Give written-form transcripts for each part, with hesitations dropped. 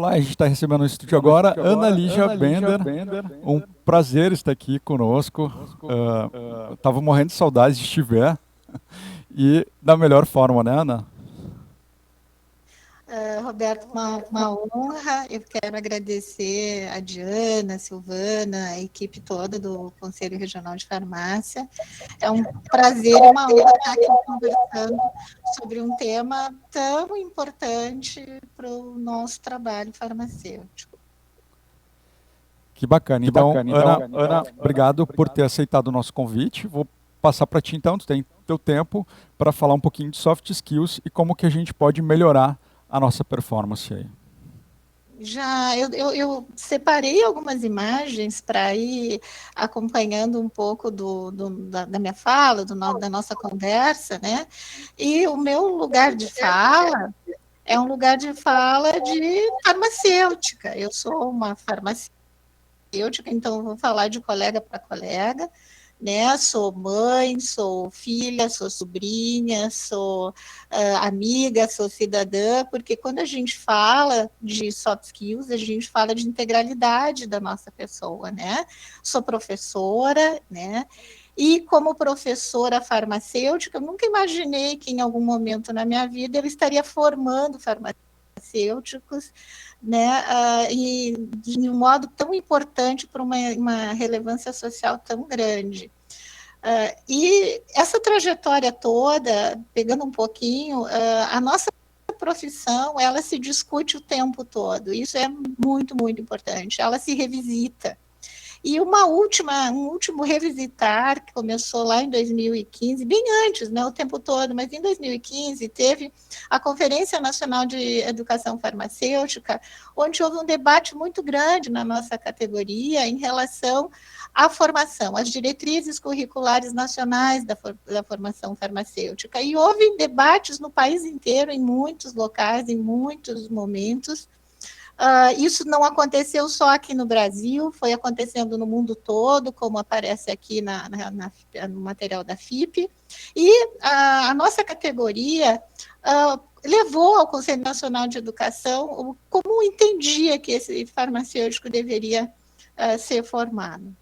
Olá, a gente está recebendo no estúdio agora Ana Lígia Bender. Um prazer estar aqui conosco. Eu estava morrendo de saudades de estiver. E da melhor forma, né, Ana? Roberto, uma honra. Eu quero agradecer a Diana, a Silvana, a equipe toda do Conselho Regional de Farmácia. É um prazer e uma honra estar aqui conversando sobre um tema tão importante para o nosso trabalho farmacêutico. Que bacana. Então, Ana, obrigado por ter aceitado o nosso convite. Vou passar para ti então, tu tem teu tempo para falar um pouquinho de soft skills e como que a gente pode melhorar a nossa performance aí. Eu separei algumas imagens para ir acompanhando um pouco da minha fala, da nossa conversa, né? E o meu lugar de fala é um lugar de fala de farmacêutica. Eu sou uma farmacêutica, então vou falar de colega para colega, né? Sou mãe, sou filha, sou sobrinha, sou amiga, sou cidadã, porque quando a gente fala de soft skills, a gente fala de integralidade da nossa pessoa, né? Sou professora, né? E como professora farmacêutica, eu nunca imaginei que em algum momento na minha vida eu estaria formando farmacêuticos, né? E de um modo tão importante para uma relevância social tão grande. E essa trajetória toda, pegando um pouquinho, a nossa profissão, ela se discute o tempo todo. Isso é muito, muito importante. Ela se revisita. E um último revisitar, que começou lá em 2015, bem antes, né, o tempo todo, mas em 2015 teve a Conferência Nacional de Educação Farmacêutica, onde houve um debate muito grande na nossa categoria em relação à formação, às diretrizes curriculares nacionais da formação farmacêutica. E houve debates no país inteiro, em muitos locais, em muitos momentos. Isso não aconteceu só aqui no Brasil, foi acontecendo no mundo todo, como aparece aqui no material da FIP. E a nossa categoria levou ao Conselho Nacional de Educação como entendia que esse farmacêutico deveria ser formado.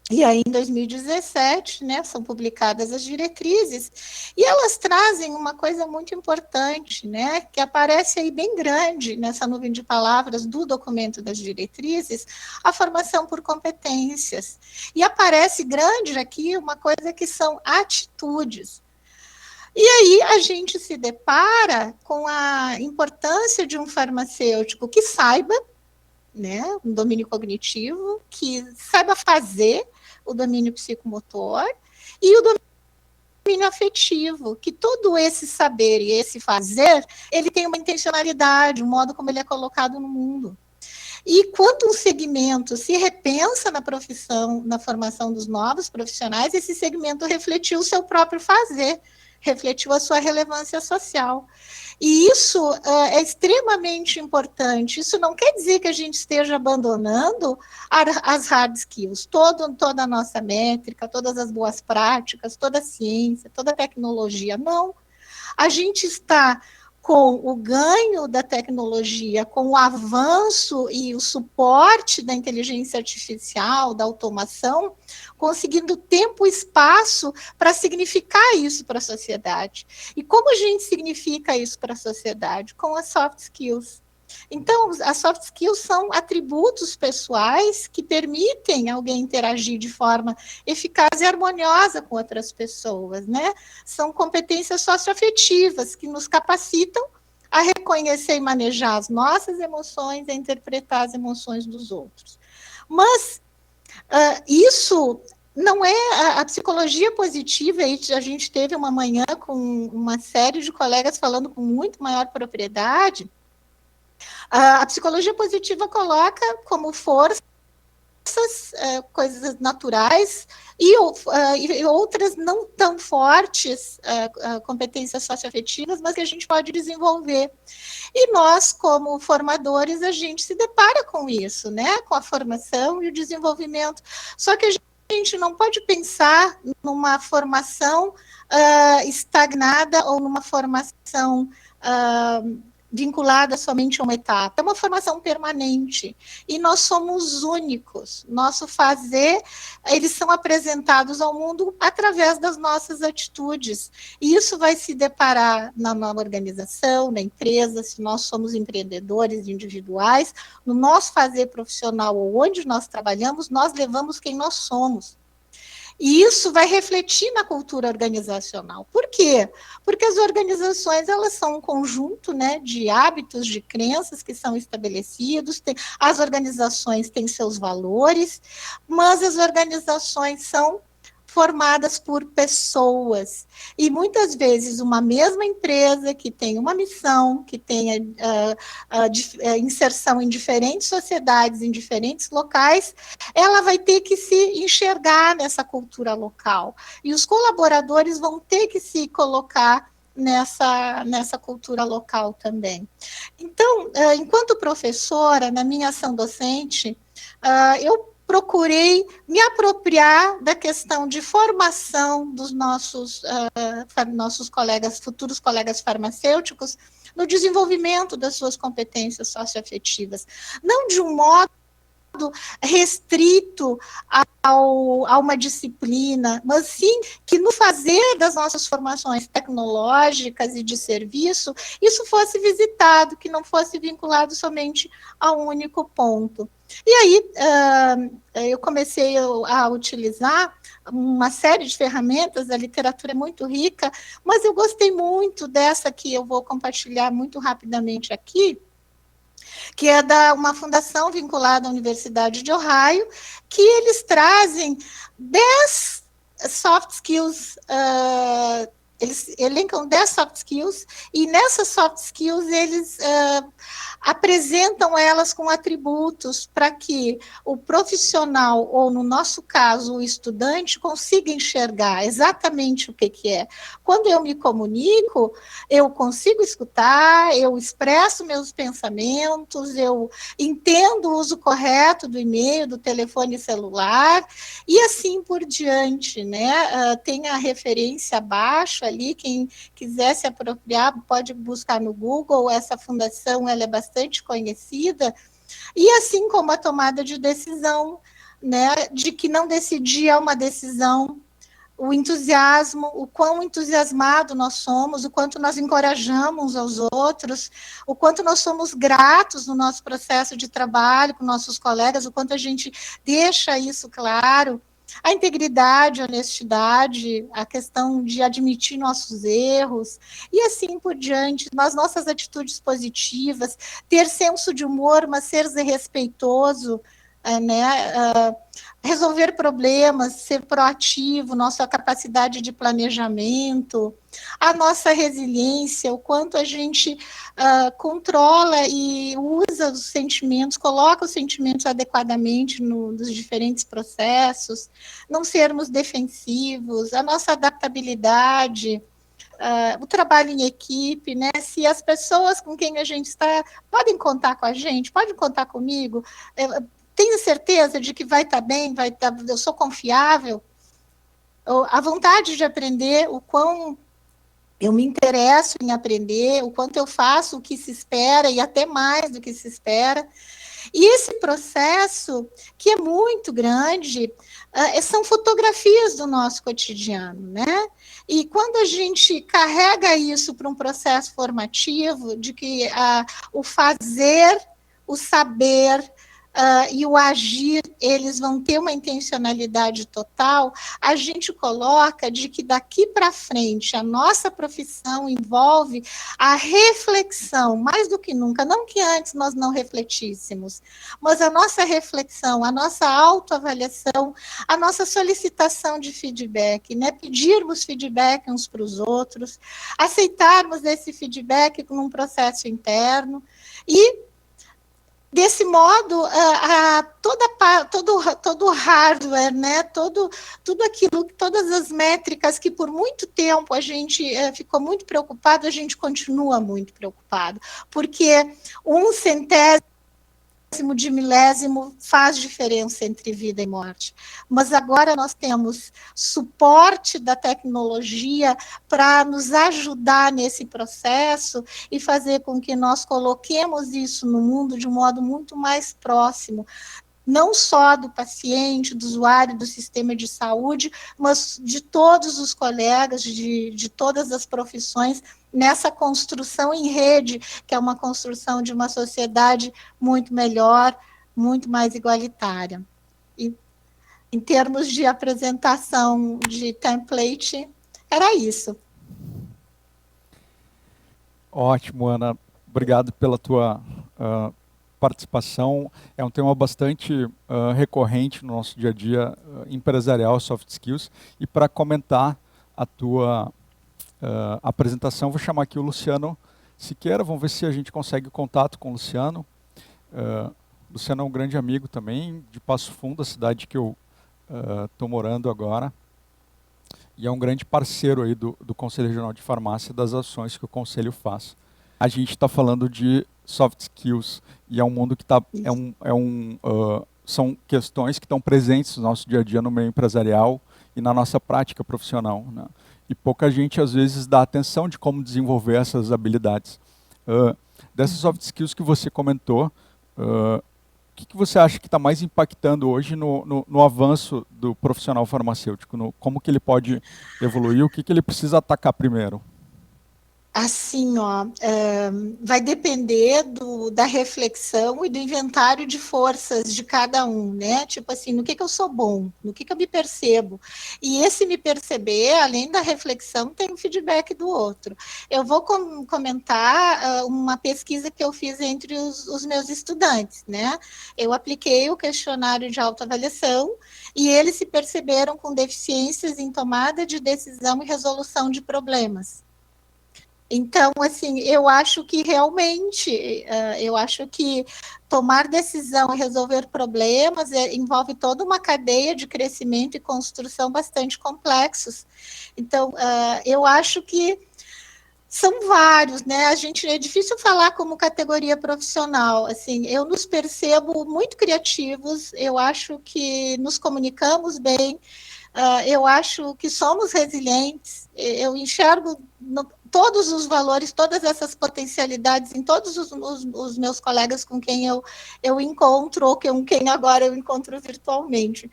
E aí, em 2017, né, são publicadas as diretrizes, e elas trazem uma coisa muito importante, né, que aparece aí bem grande nessa nuvem de palavras do documento das diretrizes, a formação por competências. E aparece grande aqui uma coisa que são atitudes. E aí a gente se depara com a importância de um farmacêutico que saiba, né, um domínio cognitivo, que saiba fazer o domínio psicomotor e o domínio afetivo, que todo esse saber e esse fazer, ele tem uma intencionalidade, um modo como ele é colocado no mundo. E quando um segmento se repensa na profissão, na formação dos novos profissionais, esse segmento refletiu o seu próprio fazer, refletiu a sua relevância social. E isso é extremamente importante. Isso não quer dizer que a gente esteja abandonando as hard skills, toda a nossa métrica, todas as boas práticas, toda a ciência, toda a tecnologia. Não. A gente está com o ganho da tecnologia, com o avanço e o suporte da inteligência artificial, da automação, conseguindo tempo e espaço para significar isso para a sociedade. E como a gente significa isso para a sociedade? Com as soft skills. Então, as soft skills são atributos pessoais que permitem alguém interagir de forma eficaz e harmoniosa com outras pessoas, né? São competências socioafetivas que nos capacitam a reconhecer e manejar as nossas emoções, a interpretar as emoções dos outros. Mas isso não é a psicologia positiva, e a gente teve uma manhã com uma série de colegas falando com muito maior propriedade. A psicologia positiva coloca como forças coisas naturais e outras não tão fortes, competências socioafetivas, mas que a gente pode desenvolver. E nós, como formadores, a gente se depara com isso, né? Com a formação e o desenvolvimento. Só que a gente não pode pensar numa formação estagnada ou numa formação vinculada somente a uma etapa, é uma formação permanente, e nós somos únicos, nosso fazer, eles são apresentados ao mundo através das nossas atitudes, e isso vai se deparar na organização, na empresa, se nós somos empreendedores individuais, no nosso fazer profissional ou onde nós trabalhamos, nós levamos quem nós somos. E isso vai refletir na cultura organizacional. Por quê? Porque as organizações, elas são um conjunto, né, de hábitos, de crenças que são estabelecidos, as organizações têm seus valores, mas as organizações são formadas por pessoas. E muitas vezes uma mesma empresa que tem uma missão, que tenha inserção em diferentes sociedades, em diferentes locais, ela vai ter que se enxergar nessa cultura local. E os colaboradores vão ter que se colocar nessa cultura local também. Então, enquanto professora, na minha ação docente, eu procurei me apropriar da questão de formação dos nossos colegas, futuros colegas farmacêuticos, no desenvolvimento das suas competências socioafetivas, não de um modo restrito a uma disciplina, mas sim que no fazer das nossas formações tecnológicas e de serviço, isso fosse visitado, que não fosse vinculado somente a um único ponto. E aí, eu comecei a utilizar uma série de ferramentas, a literatura é muito rica, mas eu gostei muito dessa que eu vou compartilhar muito rapidamente aqui, que é uma fundação vinculada à Universidade de Ohio, que eles trazem 10 soft skills, eles elencam 10 soft skills, e nessas soft skills eles apresentam elas com atributos para que o profissional, ou no nosso caso, o estudante, consiga enxergar exatamente o que é. Quando eu me comunico, eu consigo escutar, eu expresso meus pensamentos, eu entendo o uso correto do e-mail, do telefone celular, e assim por diante, né? Tem a referência abaixo ali, quem quiser se apropriar pode buscar no Google, essa fundação ela é bastante conhecida, e assim como a tomada de decisão, né, de que não decidir é uma decisão, o entusiasmo, o quão entusiasmado nós somos, o quanto nós encorajamos aos outros, o quanto nós somos gratos no nosso processo de trabalho com nossos colegas, o quanto a gente deixa isso claro, a integridade, a honestidade, a questão de admitir nossos erros, e assim por diante, nas nossas atitudes positivas, ter senso de humor, mas ser respeitoso, né, resolver problemas, ser proativo, nossa capacidade de planejamento, a nossa resiliência, o quanto a gente controla e usa os sentimentos, coloca os sentimentos adequadamente nos diferentes processos, não sermos defensivos, a nossa adaptabilidade, o trabalho em equipe, né? Se as pessoas com quem a gente está podem contar com a gente, podem contar comigo, tenho certeza de que vai estar bem, eu sou confiável, a vontade de aprender, o quão eu me interesso em aprender, o quanto eu faço o que se espera e até mais do que se espera. E esse processo, que é muito grande, são fotografias do nosso cotidiano, né? E quando a gente carrega isso para um processo formativo, de que o fazer, o saber, e o agir, eles vão ter uma intencionalidade total, a gente coloca de que daqui para frente a nossa profissão envolve a reflexão, mais do que nunca, não que antes nós não refletíssemos, mas a nossa reflexão, a nossa autoavaliação, a nossa solicitação de feedback, né? Pedirmos feedback uns para os outros, aceitarmos esse feedback com um processo interno, e desse modo, todo o hardware, né, tudo aquilo, todas as métricas que por muito tempo a gente ficou muito preocupado, a gente continua muito preocupado, porque um centésimo de milésimo faz diferença entre vida e morte. Mas agora nós temos suporte da tecnologia para nos ajudar nesse processo e fazer com que nós coloquemos isso no mundo de um modo muito mais próximo, não só do paciente, do usuário do sistema de saúde, mas de todos os colegas, de todas as profissões, nessa construção em rede, que é uma construção de uma sociedade muito melhor, muito mais igualitária. E, em termos de apresentação de template, era isso. Ótimo, Ana. Obrigado pela tua participação. É um tema bastante recorrente no nosso dia a dia empresarial, soft skills. E para comentar a tua apresentação, vou chamar aqui o Luciano Siqueira. Vamos ver se a gente consegue contato com o Luciano. Luciano é um grande amigo também, de Passo Fundo, a cidade que eu estou morando agora. E é um grande parceiro aí do Conselho Regional de Farmácia, das ações que o Conselho faz. A gente está falando de soft skills e é um mundo que está são questões que estão presentes no nosso dia a dia no meio empresarial e na nossa prática profissional, né? E pouca gente às vezes dá atenção de como desenvolver essas habilidades. Dessas soft skills que você comentou, o que você acha que está mais impactando hoje no avanço do profissional farmacêutico? Como que ele pode evoluir? O que ele precisa atacar primeiro? Assim, vai depender da reflexão e do inventário de forças de cada um, né? Tipo assim, no que eu sou bom, no que eu me percebo. E esse me perceber, além da reflexão, tem o feedback do outro. Eu vou comentar uma pesquisa que eu fiz entre os meus estudantes, né? Eu apliquei o questionário de autoavaliação e eles se perceberam com deficiências em tomada de decisão e resolução de problemas. Então, assim, eu acho que realmente, eu acho que tomar decisão e resolver problemas envolve toda uma cadeia de crescimento e construção bastante complexos. Então, eu acho que são vários, né? É difícil falar como categoria profissional. Assim, eu nos percebo muito criativos, eu acho que nos comunicamos bem, eu acho que somos resilientes, eu enxergo todos os valores, todas essas potencialidades em todos os meus colegas com quem eu encontro, ou com quem agora eu encontro virtualmente.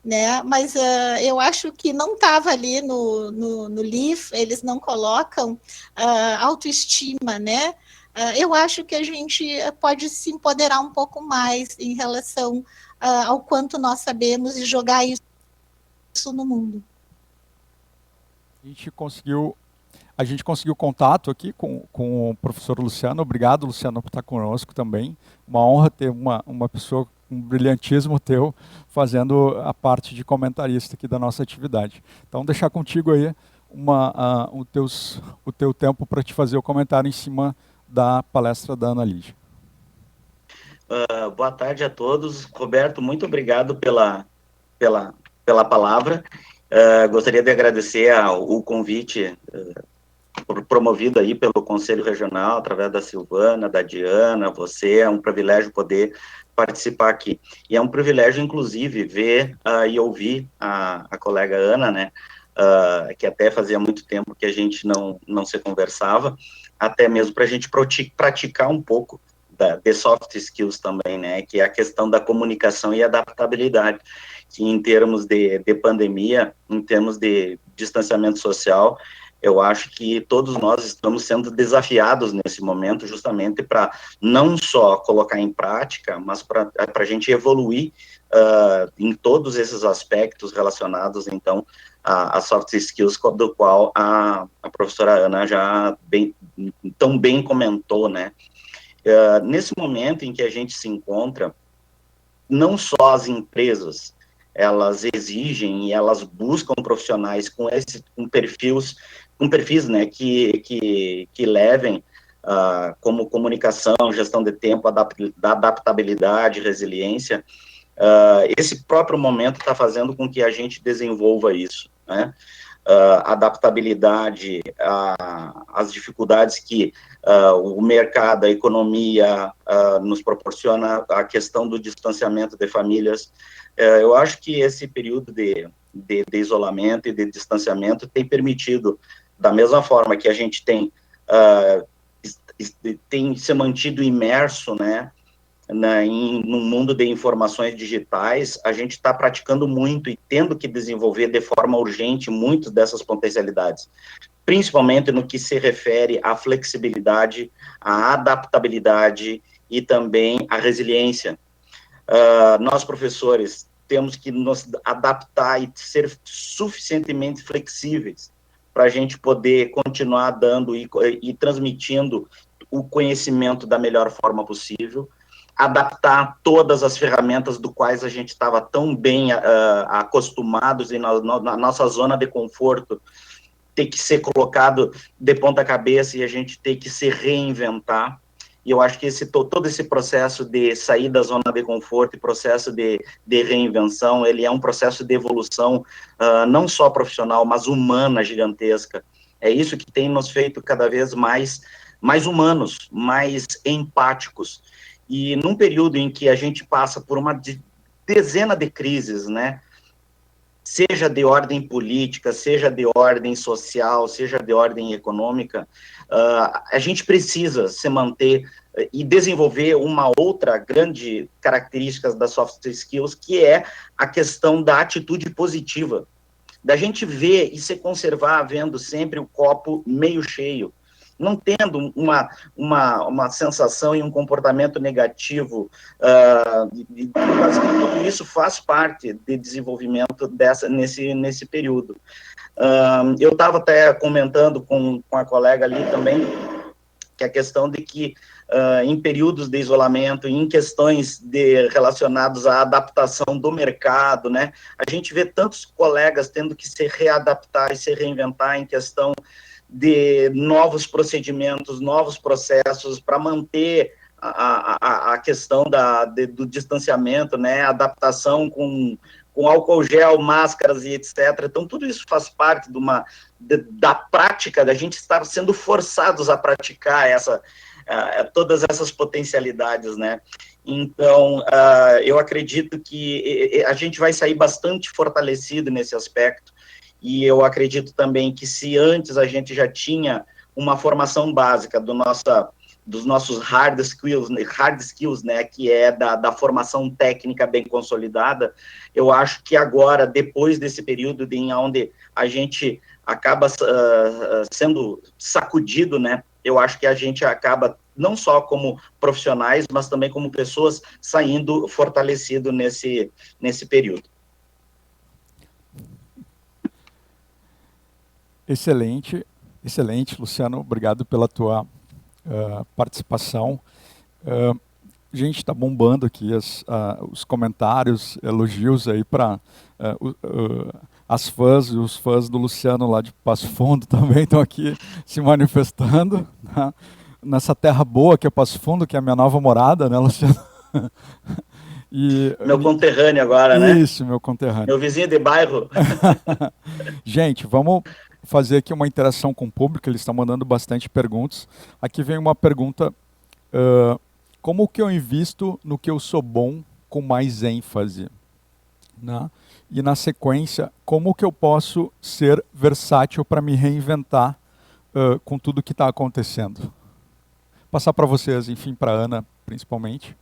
Né? Mas eu acho que não estava ali no LEAF, eles não colocam autoestima, né? Eu acho que a gente pode se empoderar um pouco mais em relação ao quanto nós sabemos e jogar isso no mundo. A gente conseguiu contato aqui com o professor Luciano. Obrigado, Luciano, por estar conosco também. Uma honra ter uma pessoa com um brilhantismo teu fazendo a parte de comentarista aqui da nossa atividade. Então, deixar contigo aí o teu tempo para te fazer o comentário em cima da palestra da Ana Lídia. Boa tarde a todos. Roberto, muito obrigado pela palavra. Gostaria de agradecer o convite promovido aí pelo Conselho Regional, através da Silvana, da Diana, você, é um privilégio poder participar aqui. E é um privilégio, inclusive, ver e ouvir a colega Ana, né, que até fazia muito tempo que a gente não se conversava, até mesmo para a gente praticar um pouco de soft skills também, né, que é a questão da comunicação e adaptabilidade, que em termos de pandemia, em termos de distanciamento social, eu acho que todos nós estamos sendo desafiados nesse momento, justamente para não só colocar em prática, mas para a gente evoluir em todos esses aspectos relacionados, então, a soft skills, do qual a professora Ana já tão bem comentou, né? Nesse momento em que a gente se encontra, não só as empresas, elas exigem e elas buscam profissionais com perfis, né, que levem como comunicação, gestão de tempo, adaptabilidade, resiliência. Esse próprio momento está fazendo com que a gente desenvolva isso, né? adaptabilidade às dificuldades que o mercado, a economia nos proporciona, a questão do distanciamento de famílias. Eu acho que esse período de isolamento e de distanciamento tem permitido, da mesma forma que a gente tem se mantido imerso, né, num mundo de informações digitais, a gente está praticando muito e tendo que desenvolver de forma urgente muitas dessas potencialidades, principalmente no que se refere à flexibilidade, à adaptabilidade e também à resiliência. Nós, professores, temos que nos adaptar e ser suficientemente flexíveis para a gente poder continuar dando e transmitindo o conhecimento da melhor forma possível, adaptar todas as ferramentas do quais a gente estava tão bem acostumados e na nossa zona de conforto ter que ser colocado de ponta cabeça e a gente ter que se reinventar. E eu acho que todo esse processo de sair da zona de conforto e processo de reinvenção, ele é um processo de evolução, não só profissional, mas humana gigantesca. É isso que tem nos feito cada vez mais humanos, mais empáticos. E num período em que a gente passa por uma dezena de crises, né, seja de ordem política, seja de ordem social, seja de ordem econômica, a gente precisa se manter e desenvolver uma outra grande característica das soft skills, que é a questão da atitude positiva, da gente ver e se conservar vendo sempre o copo meio cheio, não tendo uma sensação e um comportamento negativo, tudo isso faz parte de desenvolvimento nesse período. Eu estava até comentando com a colega ali também, que a questão de que em períodos de isolamento, em questões relacionadas à adaptação do mercado, né, a gente vê tantos colegas tendo que se readaptar e se reinventar em questão de novos procedimentos, novos processos para manter a questão do distanciamento, né, adaptação com álcool gel, máscaras e etc. Então, tudo isso faz parte da prática, da gente estar sendo forçados a praticar todas essas potencialidades, né? Então, eu acredito que a gente vai sair bastante fortalecido nesse aspecto, e eu acredito também que se antes a gente já tinha uma formação básica dos nossos hard skills, né, que é da formação técnica bem consolidada, eu acho que agora, depois desse período onde a gente acaba sendo sacudido, né, eu acho que a gente acaba, não só como profissionais, mas também como pessoas, saindo fortalecido nesse período. Excelente, Luciano, obrigado pela tua participação. Gente, está bombando aqui os comentários, elogios aí para as fãs e os fãs do Luciano lá de Passo Fundo também estão aqui se manifestando, né? Nessa terra boa que é Passo Fundo, que é a minha nova morada, né, Luciano? Meu conterrâneo agora, né? Isso, meu conterrâneo. Meu vizinho de bairro. Gente, vamos fazer aqui uma interação com o público, eles estão mandando bastante perguntas. Aqui vem uma pergunta, como que eu invisto no que eu sou bom com mais ênfase? Né? E na sequência, como que eu posso ser versátil para me reinventar com tudo que está acontecendo? Passar para vocês, enfim, para a Ana, principalmente.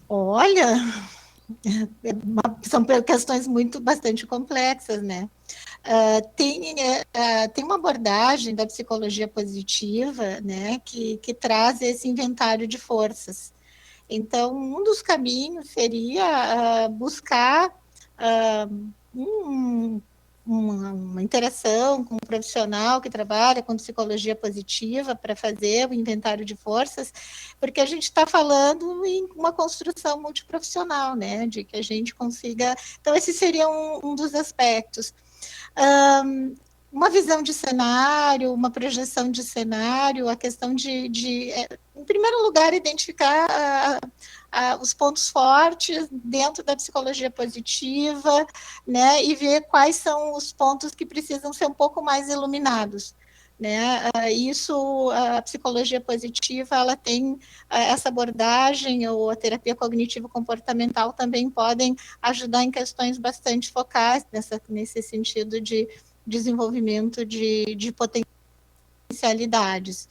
Olha, são questões bastante complexas, né? Tem uma abordagem da psicologia positiva, né, que traz esse inventário de forças. Então, um dos caminhos seria buscar uma interação com um profissional que trabalha com psicologia positiva para fazer o inventário de forças, porque a gente está falando em uma construção multiprofissional, né, de que a gente consiga... Então, esse seria um dos aspectos. Uma visão de cenário, uma projeção de cenário, a questão em primeiro lugar, identificar os pontos fortes dentro da psicologia positiva, né, e ver quais são os pontos que precisam ser um pouco mais iluminados. Né? Isso, a psicologia positiva, ela tem essa abordagem, ou a terapia cognitivo-comportamental também podem ajudar em questões bastante focais nesse sentido de desenvolvimento de potencialidades.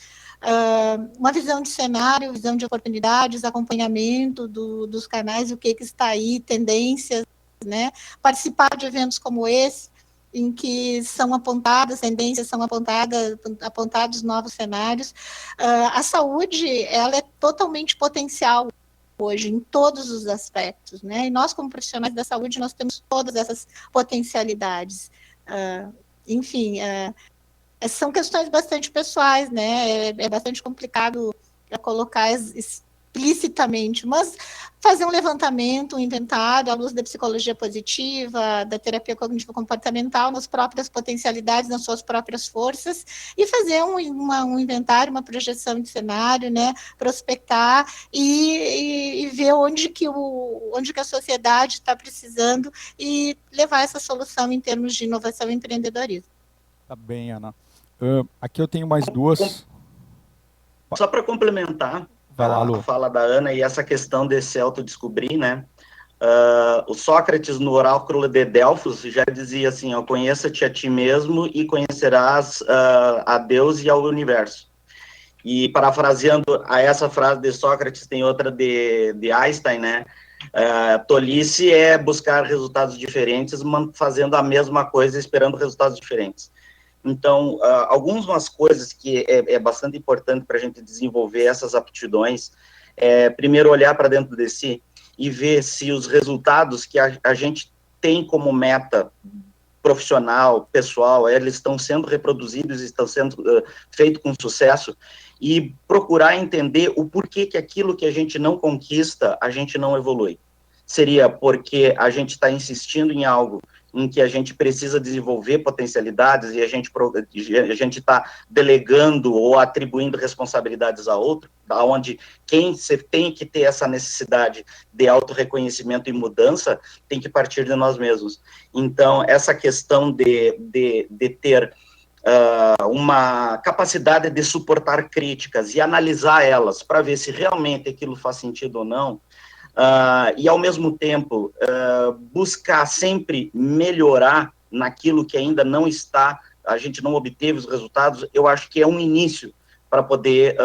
Uma visão de cenário, visão de oportunidades, acompanhamento dos canais, o que está aí, tendências, né? Participar de eventos como esse, em que são apontadas tendências, são apontados novos cenários. A saúde, ela é totalmente potencial hoje, em todos os aspectos, né? E nós, como profissionais da saúde, nós temos todas essas potencialidades. Enfim, são questões bastante pessoais, né? É bastante complicado colocar explicitamente, mas fazer um levantamento, um inventário à luz da psicologia positiva, da terapia cognitivo-comportamental, nas próprias potencialidades, nas suas próprias forças, e fazer um inventário, uma projeção de cenário, né? Prospectar e ver onde que a sociedade está precisando e levar essa solução em termos de inovação e empreendedorismo. Tá bem, Ana. Aqui eu tenho mais duas. Só para complementar a fala da Ana e essa questão desse autodescobrir, né? O Sócrates, no Oráculo de Delfos, já dizia assim, conheça-te a ti mesmo e conhecerás a Deus e ao universo. E parafraseando a essa frase de Sócrates, tem outra de Einstein, né? Tolice é buscar resultados diferentes, fazendo a mesma coisa, esperando resultados diferentes. Então, algumas coisas que é bastante importante para a gente desenvolver essas aptidões, primeiro olhar para dentro de si e ver se os resultados que a gente tem como meta profissional, pessoal, eles estão sendo reproduzidos, estão sendo feitos com sucesso, e procurar entender o porquê que aquilo que a gente não conquista, a gente não evolui. Seria porque a gente está insistindo em algo em que a gente precisa desenvolver potencialidades e a gente está delegando ou atribuindo responsabilidades a outro, onde quem tem que ter essa necessidade de autorreconhecimento e mudança tem que partir de nós mesmos. Então, essa questão de ter uma capacidade de suportar críticas e analisar elas para ver se realmente aquilo faz sentido ou não, e, ao mesmo tempo, buscar sempre melhorar naquilo que ainda não está, a gente não obteve os resultados, eu acho que é um início para poder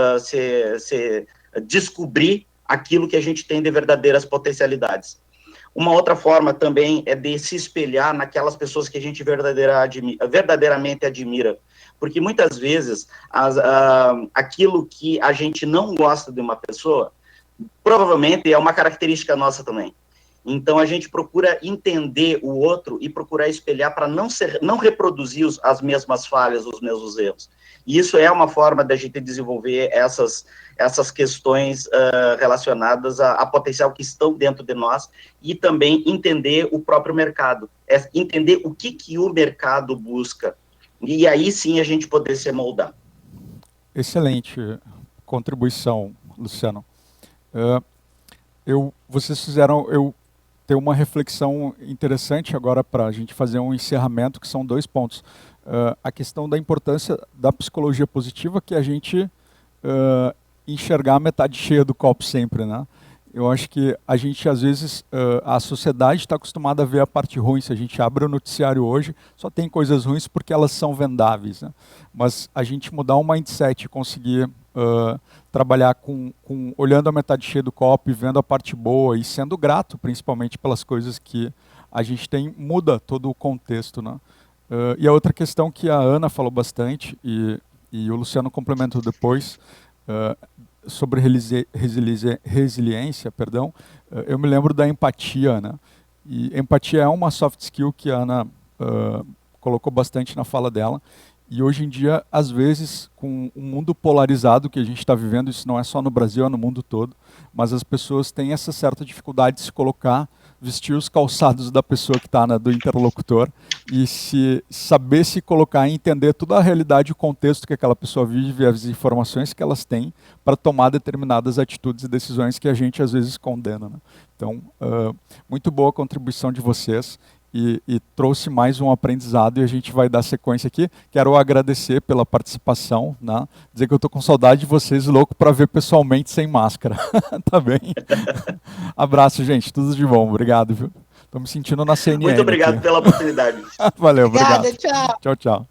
descobrir aquilo que a gente tem de verdadeiras potencialidades. Uma outra forma também é de se espelhar naquelas pessoas que a gente verdadeiramente admira, porque muitas vezes aquilo que a gente não gosta de uma pessoa, provavelmente é uma característica nossa também. Então, a gente procura entender o outro e procurar espelhar para não reproduzir as mesmas falhas, os mesmos erros. E isso é uma forma da gente desenvolver essas questões relacionadas a potencial que estão dentro de nós e também entender o próprio mercado, entender o que o mercado busca. E aí sim a gente poder se moldar. Excelente contribuição, Luciano. Vocês fizeram eu ter uma reflexão interessante agora para a gente fazer um encerramento, que são 2 pontos. A questão da importância da psicologia positiva, que é a gente enxergar a metade cheia do copo sempre, né? Eu acho que a gente, às vezes, a sociedade está acostumada a ver a parte ruim. Se a gente abre o noticiário hoje, só tem coisas ruins porque elas são vendáveis, né? Mas a gente mudar o mindset e conseguir trabalhar olhando a metade cheia do copo e vendo a parte boa e sendo grato, principalmente, pelas coisas que a gente tem, muda todo o contexto, né? E a outra questão que a Ana falou bastante, e o Luciano complementou depois, sobre resiliência, perdão, eu me lembro da empatia, né? E empatia é uma soft skill que a Ana colocou bastante na fala dela. E hoje em dia, às vezes, com o mundo polarizado que a gente está vivendo, isso não é só no Brasil, é no mundo todo, mas as pessoas têm essa certa dificuldade de se colocar vestir os calçados da pessoa que está, né, do interlocutor, e saber se colocar e entender toda a realidade e o contexto que aquela pessoa vive, as informações que elas têm para tomar determinadas atitudes e decisões que a gente às vezes condena, né? Então, muito boa a contribuição de vocês. E trouxe mais um aprendizado e a gente vai dar sequência aqui. Quero agradecer pela participação, né? Dizer que eu estou com saudade de vocês, louco para ver pessoalmente sem máscara. Tá bem? Abraço, gente. Tudo de bom. Obrigado, viu? Estou me sentindo na CNN. Muito obrigado aqui. pela oportunidade. Valeu, Obrigada, obrigado. tchau. Tchau, tchau.